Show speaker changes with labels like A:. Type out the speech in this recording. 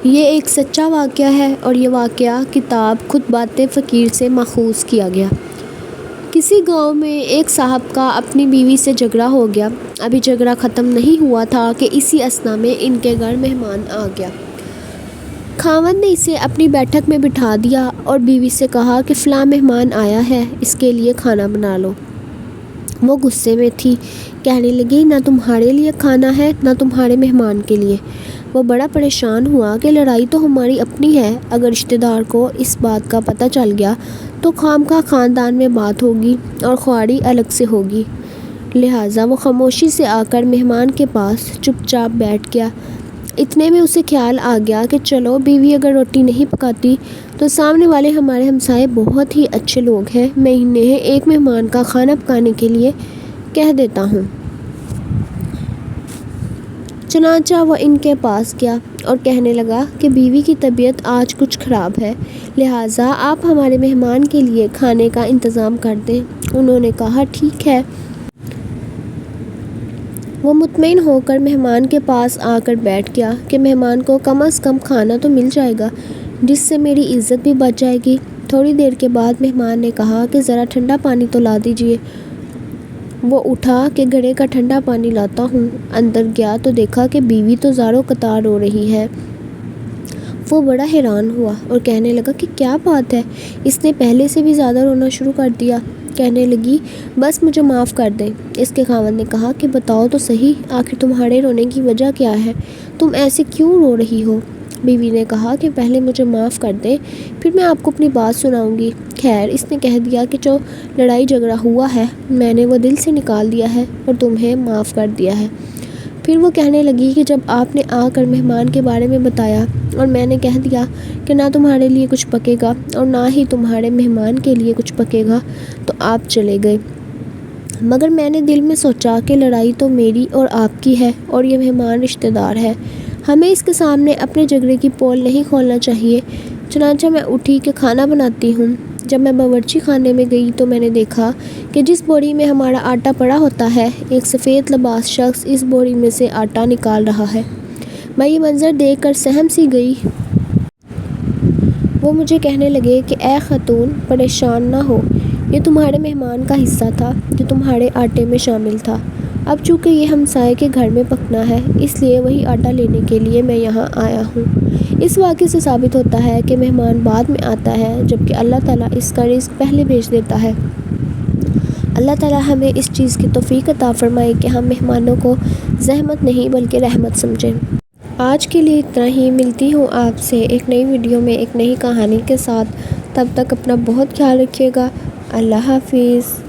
A: یہ ایک سچا واقعہ ہے اور یہ واقعہ کتاب خود باتیں فقیر سے ماخوذ کیا گیا۔ کسی گاؤں میں ایک صاحب کا اپنی بیوی سے جھگڑا ہو گیا۔ ابھی جھگڑا ختم نہیں ہوا تھا کہ اسی اثنا میں ان کے گھر مہمان آ گیا۔ خاوند نے اسے اپنی بیٹھک میں بٹھا دیا اور بیوی سے کہا کہ فلاں مہمان آیا ہے، اس کے لیے کھانا بنا لو۔ وہ غصے میں تھی، کہنے لگی نہ تمہارے لیے کھانا ہے نہ تمہارے مہمان کے لیے۔ وہ بڑا پریشان ہوا کہ لڑائی تو ہماری اپنی ہے، اگر رشتہ دار کو اس بات کا پتہ چل گیا تو خواہ خاندان میں بات ہوگی اور خواڑی الگ سے ہوگی۔ لہٰذا وہ خاموشی سے آ کر مہمان کے پاس چپ چاپ بیٹھ گیا۔ اتنے میں اسے خیال آ گیا کہ چلو بیوی اگر روٹی نہیں پکاتی تو سامنے والے ہمارے ہمسائے بہت ہی اچھے لوگ ہیں، میں انہیں ایک مہمان کا کھانا پکانے کے لیے کہہ دیتا ہوں۔ چنانچہ وہ ان کے پاس گیا اور کہنے لگا کہ بیوی کی طبیعت آج کچھ خراب ہے، لہٰذا آپ ہمارے مہمان کے لیے کھانے کا انتظام کر دیں۔ انہوں نے کہا ٹھیک ہے۔ وہ مطمئن ہو کر مہمان کے پاس آ کر بیٹھ گیا کہ مہمان کو کم از کم کھانا تو مل جائے گا، جس سے میری عزت بھی بچ جائے گی۔ تھوڑی دیر کے بعد مہمان نے کہا کہ ذرا ٹھنڈا پانی تو لا دیجیے۔ وہ اٹھا کہ گھڑے کا ٹھنڈا پانی لاتا ہوں۔ اندر گیا تو دیکھا کہ بیوی تو زاروں قطار رو رہی ہے۔ وہ بڑا حیران ہوا اور کہنے لگا کہ کیا بات ہے، اس نے پہلے سے بھی زیادہ رونا شروع کر دیا۔ کہنے لگی بس مجھے معاف کر دیں۔ اس کے خاوند نے کہا کہ بتاؤ تو صحیح، آخر تمہارے رونے کی وجہ کیا ہے، تم ایسے کیوں رو رہی ہو؟ بیوی نے کہا کہ پہلے مجھے معاف کر دیں، پھر میں آپ کو اپنی بات سناؤں گی۔ خیر، اس نے کہہ دیا کہ جو لڑائی جھگڑا ہوا ہے میں نے وہ دل سے نکال دیا ہے اور تمہیں معاف کر دیا ہے۔ پھر وہ کہنے لگی کہ جب آپ نے آ کر مہمان کے بارے میں بتایا اور میں نے کہہ دیا کہ نہ تمہارے لیے کچھ پکے گا اور نہ ہی تمہارے مہمان کے لیے کچھ پکے گا تو آپ چلے گئے، مگر میں نے دل میں سوچا کہ لڑائی تو میری اور آپ کی ہے اور یہ مہمان رشتہ دار ہے، ہمیں اس کے سامنے اپنے جھگڑے کی پول نہیں کھولنا چاہیے۔ چنانچہ میں اٹھی کہ کھانا بناتی ہوں۔ جب میں باورچی خانے میں گئی تو میں نے دیکھا کہ جس بوری میں ہمارا آٹا پڑا ہوتا ہے، ایک سفید لباس شخص اس بوری میں سے آٹا نکال رہا ہے۔ میں یہ منظر دیکھ کر سہم سی گئی۔ وہ مجھے کہنے لگے کہ اے خاتون، پریشان نہ ہو، یہ تمہارے مہمان کا حصہ تھا جو تمہارے آٹے میں شامل تھا۔ اب چونکہ یہ ہمسائے کے گھر میں پکنا ہے، اس لیے وہی آٹا لینے کے لیے میں یہاں آیا ہوں۔ اس واقعے سے ثابت ہوتا ہے کہ مہمان بعد میں آتا ہے، جبکہ اللہ تعالیٰ اس کا رزق پہلے بھیج دیتا ہے۔ اللہ تعالیٰ ہمیں اس چیز کی توفیق عطا فرمائے کہ ہم مہمانوں کو زحمت نہیں بلکہ رحمت سمجھیں۔ آج کے لیے اتنا ہی، ملتی ہوں آپ سے ایک نئی ویڈیو میں ایک نئی کہانی کے ساتھ۔ تب تک اپنا بہت خیال رکھیے گا۔ اللہ حافظ۔